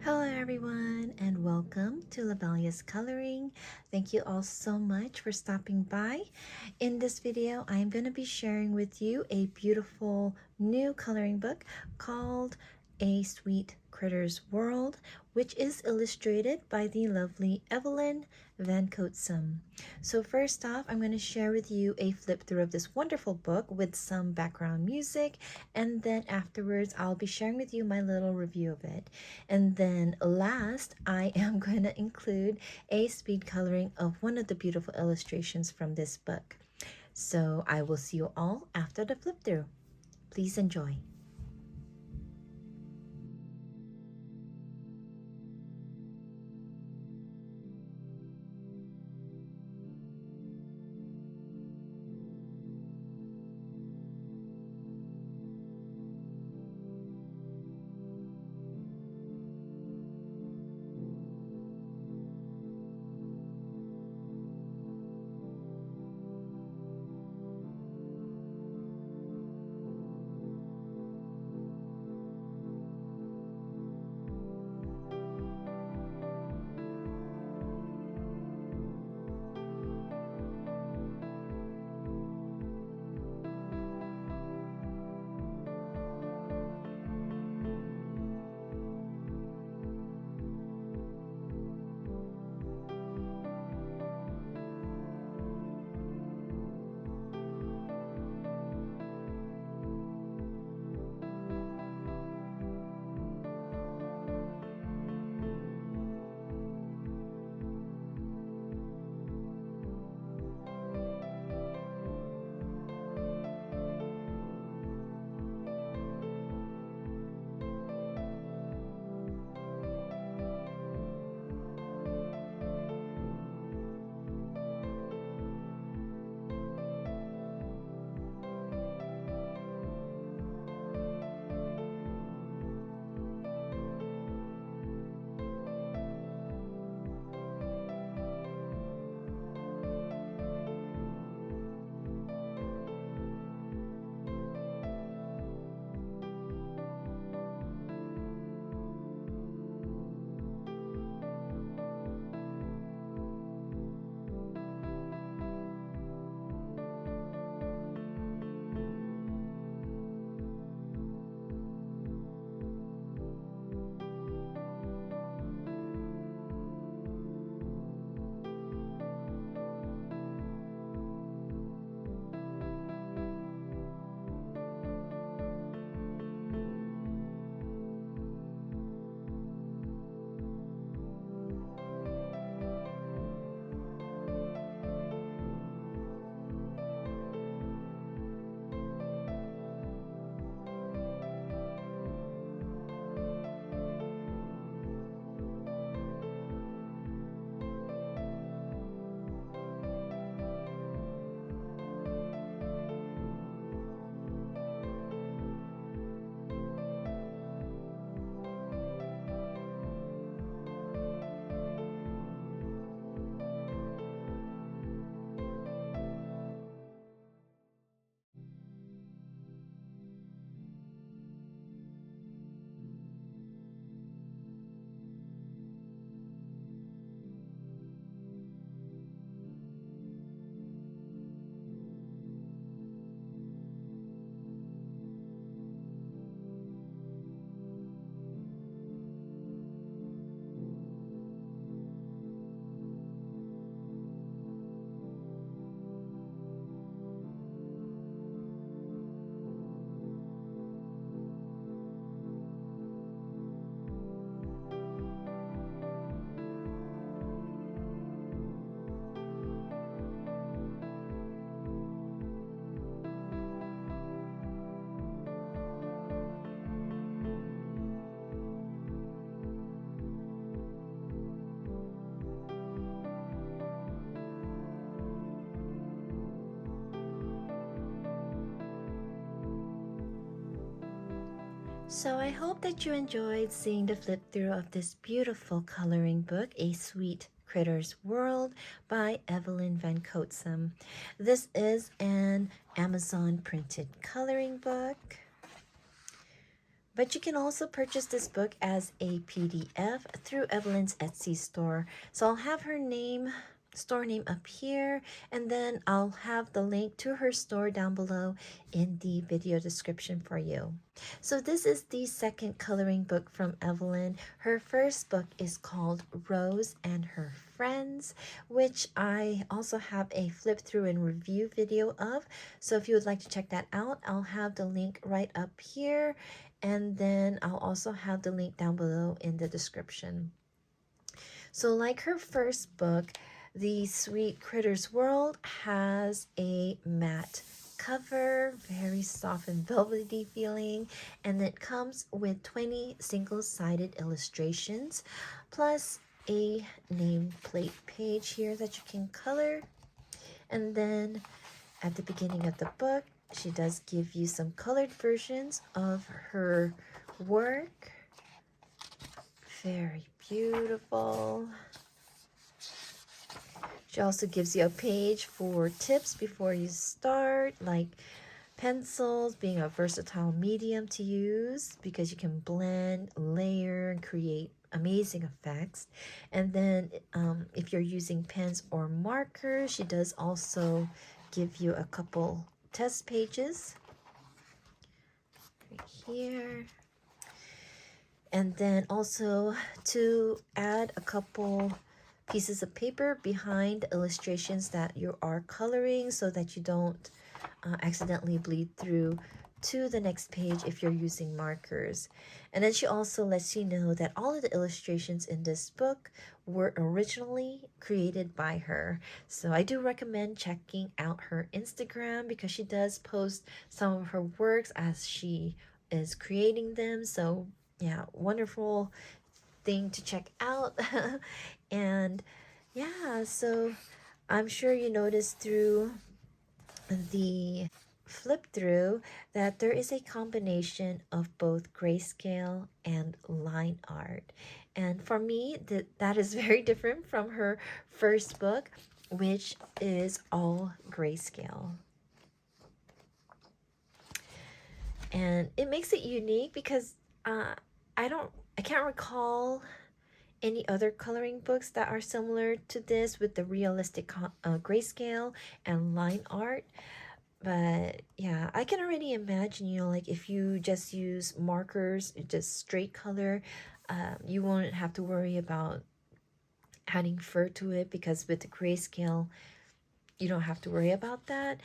Hello everyone and welcome to Lovella's Coloring. Thank you all so much for stopping by. In this video, I'm going to be sharing with you a beautiful new coloring book called A Sweet Critter's World, which is illustrated by the lovely Evelyne Vancoetsem. So first off, I'm going to share with you a flip through of this wonderful book with some background music, and then afterwards I'll be sharing with you my little review of it. And then last, I am going to include a speed coloring of one of the beautiful illustrations from this book. So I will see you all after the flip through. Please enjoy. So I hope that you enjoyed seeing the flip through of this beautiful coloring book, A Sweet Critter's World by Evelyne Vancoetsem. This is an Amazon printed coloring book But you can also purchase this book as a PDF through Evelyne's Etsy store. So I'll have her store name up here, and then I'll have the link to her store down below in the video description for you. So this is the second coloring book from Evelyne. Her first book is called Rose and Her Friends, which I also have a flip through and review video of. So if you would like to check that out, I'll have the link right up here, and then I'll also have the link down below in the description. So like her first book, The Sweet Critters World has a matte cover, very soft and velvety feeling, and it comes with 20 single-sided illustrations, plus a nameplate page here that you can color. And then at the beginning of the book, she does give you some colored versions of her work. Very beautiful. She also gives you a page for tips before you start, like pencils being a versatile medium to use because you can blend, layer, and create amazing effects. And then if you're using pens or markers, she does also give you a couple test pages right here. And then also to add a couple pieces of paper behind the illustrations that you are coloring so that you don't accidentally bleed through to the next page if you're using markers. And then she also lets you know that all of the illustrations in this book were originally created by her. So I do recommend checking out her Instagram because she does post some of her works as she is creating them. So yeah, wonderful thing to check out. And yeah, so I'm sure you noticed through the flip through that there is a combination of both grayscale and line art. And for me, that is very different from her first book, which is all grayscale. And it makes it unique because I can't recall any other coloring books that are similar to this with the realistic grayscale and line art. But yeah, I can already imagine, you know, like if you just use markers, just straight color, you won't have to worry about adding fur to it because with the grayscale, you don't have to worry about that.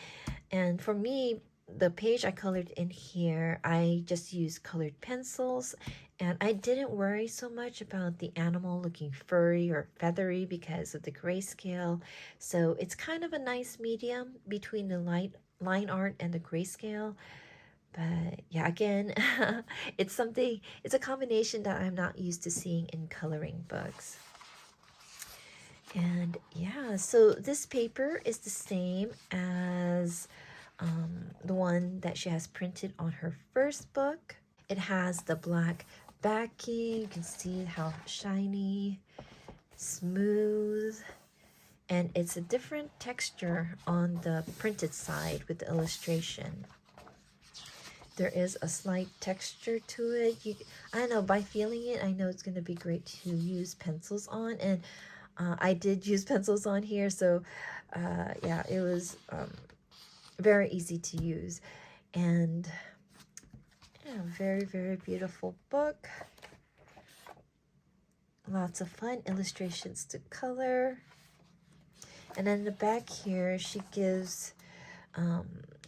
And for me, the page I colored in here, I just used colored pencils, and I didn't worry so much about the animal looking furry or feathery because of the grayscale. So it's kind of a nice medium between the line art and the grayscale. But yeah, again, it's a combination that I'm not used to seeing in coloring books. And yeah, so this paper is the same as the one that she has printed on her first book. It has the black backing. You can see how shiny, smooth, and it's a different texture on the printed side with the illustration. There is a slight texture to it. I don't know, by feeling it, I know it's going to be great to use pencils on, and I did use pencils on here, so yeah, it was very easy to use. And yeah, very, very beautiful book. Lots of fun illustrations to color. And then in the back here, she gives,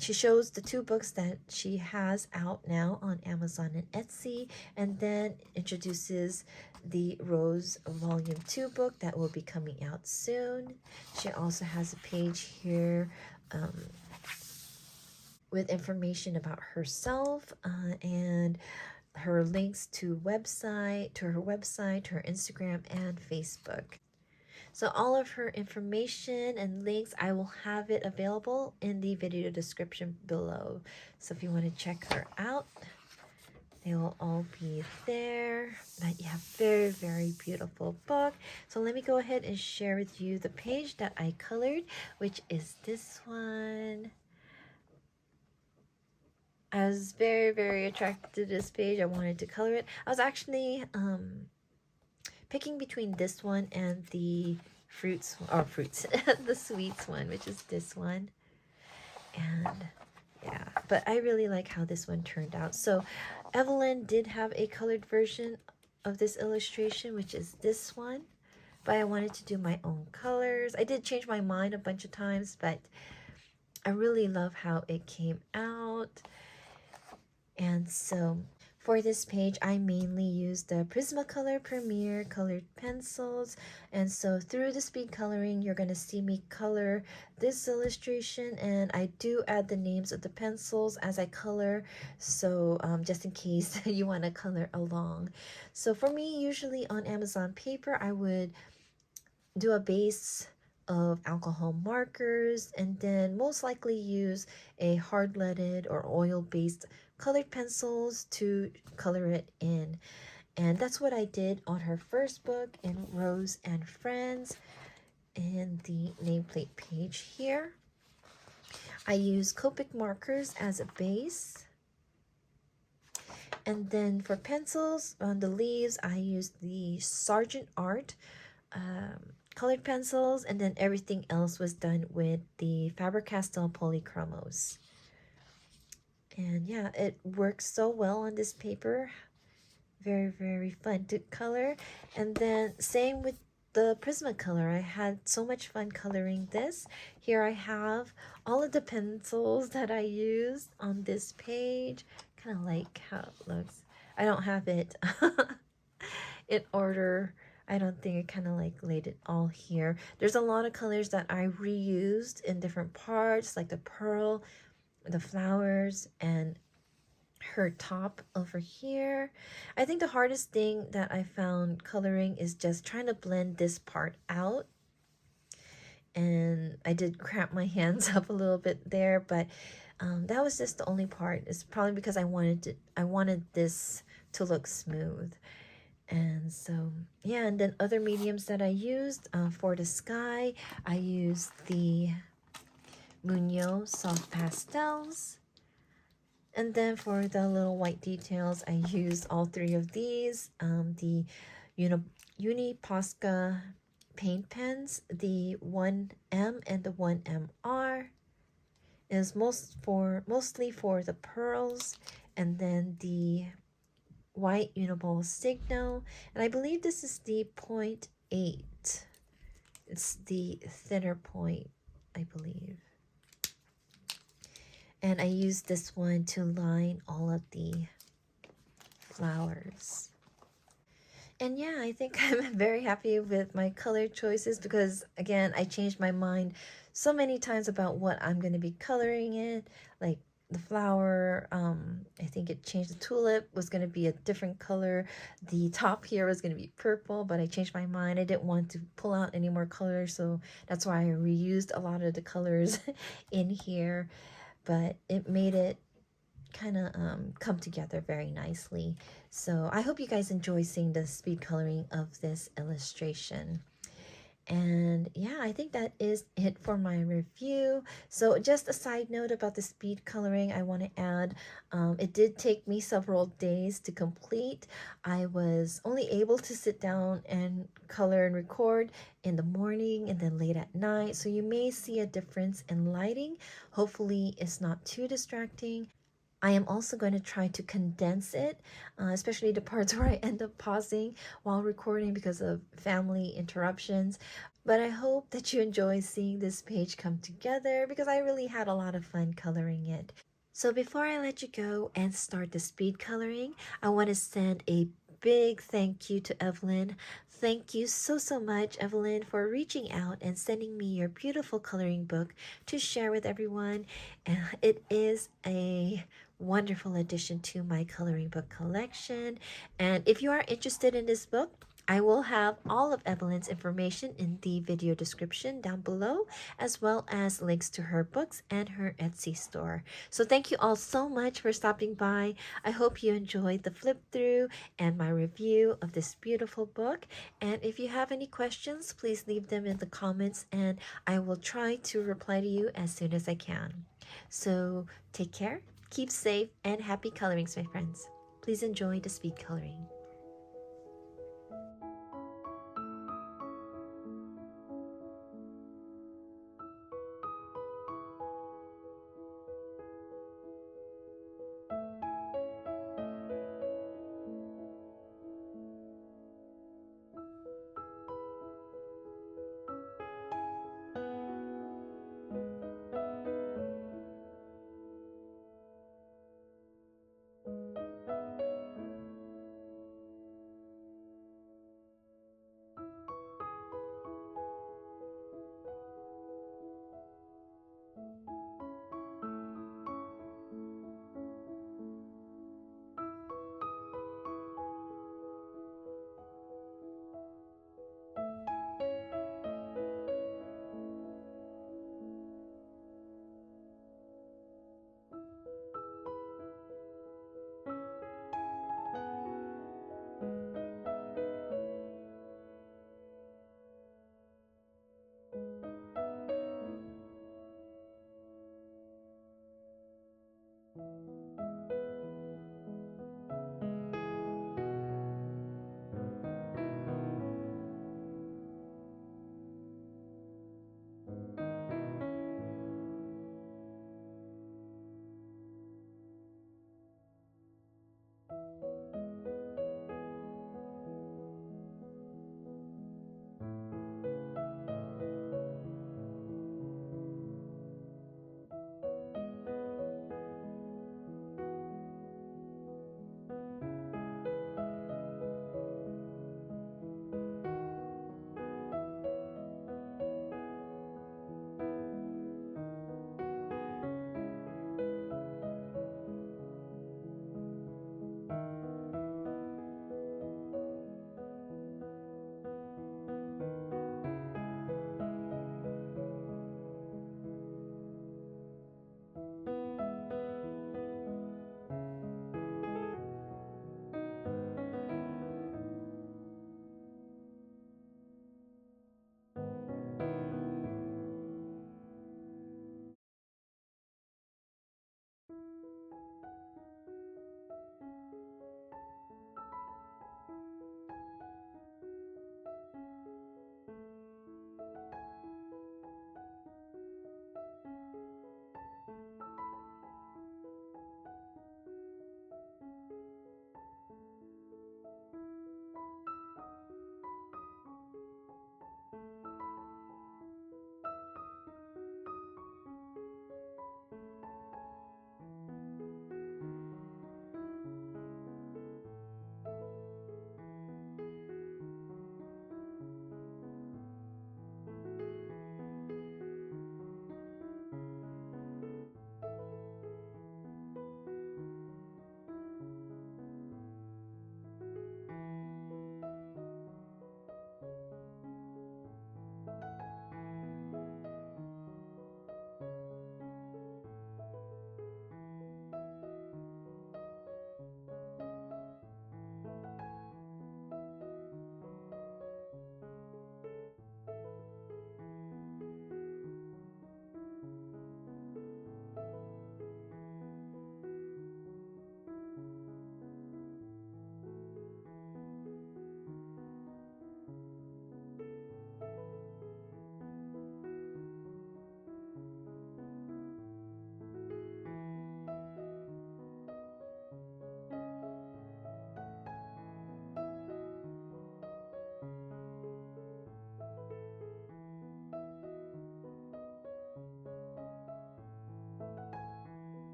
she shows the 2 books that she has out now on Amazon and Etsy, and then introduces the Rose Volume 2 book that will be coming out soon. She also has a page here with information about herself and her links to her website, to her Instagram and Facebook. So all of her information and links, I will have it available in the video description below. So if you want to check her out, they will all be there. But yeah, very, very beautiful book. So let me go ahead and share with you the page that I colored, which is this one. I was very, very attracted to this page. I wanted to color it. I was actually picking between this one and the fruits, the sweets one, which is this one. And yeah, but I really like how this one turned out. So Evelyne did have a colored version of this illustration, which is this one, but I wanted to do my own colors. I did change my mind a bunch of times, but I really love how it came out. And so for this page, I mainly used the Prismacolor Premier colored pencils. And so through the speed coloring, you're going to see me color this illustration. And I do add the names of the pencils as I color. So just in case you want to color along. So for me, usually on Amazon paper, I would do a base of alcohol markers and then most likely use a hard leaded or oil based colored pencils to color it in. And that's what I did on her first book in Rose and Friends. In the nameplate page here, I use Copic markers as a base. And then for pencils on the leaves, I use the Sargent Art colored pencils, and then everything else was done with the Faber-Castell Polychromos. And yeah, it works so well on this paper. Very, very fun to color. And then same with the Prismacolor. I had so much fun coloring this. Here I have all of the pencils that I used on this page. Kind of like how it looks. I don't have it in order. I don't think I kind of like laid it all here. There's a lot of colors that I reused in different parts, like the pearl, the flowers, and her top over here. I think the hardest thing that I found coloring is just trying to blend this part out. And I did cramp my hands up a little bit there, but that was just the only part. It's probably because I wanted this to look smooth. And so, yeah, and then other mediums that I used for the sky, I used the Munoz Soft Pastels. And then for the little white details, I used all three of these, the Uni Posca paint pens, the 1M and the 1MR. Is mostly for the pearls, and then the white Uniball Signo, and I believe this is the 0.8. It's the thinner point, I believe. And I used this one to line all of the flowers. And yeah, I think I'm very happy with my color choices because, again, I changed my mind so many times about what I'm going to be coloring in. Like the flower, I think it changed. The tulip was going to be a different color. The top here was going to be purple, but I changed my mind. I didn't want to pull out any more colors, so that's why I reused a lot of the colors in here. But it made it kind of come together very nicely. So I hope you guys enjoy seeing the speed coloring of this illustration. And yeah, I think that is it for my review. So just a side note about the speed coloring, I want to add, it did take me several days to complete. I was only able to sit down and color and record in the morning and then late at night. So you may see a difference in lighting. Hopefully it's not too distracting. I am also going to try to condense it, especially the parts where I end up pausing while recording because of family interruptions. But I hope that you enjoy seeing this page come together because I really had a lot of fun coloring it. So before I let you go and start the speed coloring, I want to send a big thank you to Evelyne. Thank you so much, Evelyne, for reaching out and sending me your beautiful coloring book to share with everyone. And it is a wonderful addition to my coloring book collection. And if you are interested in this book, I will have all of Evelyne's information in the video description down below, as well as links to her books and her Etsy store. So thank you all so much for stopping by. I hope you enjoyed the flip through and my review of this beautiful book. And if you have any questions, please leave them in the comments and I will try to reply to you as soon as I can. So take care Keep safe and happy colorings, my friends. Please enjoy the speed coloring.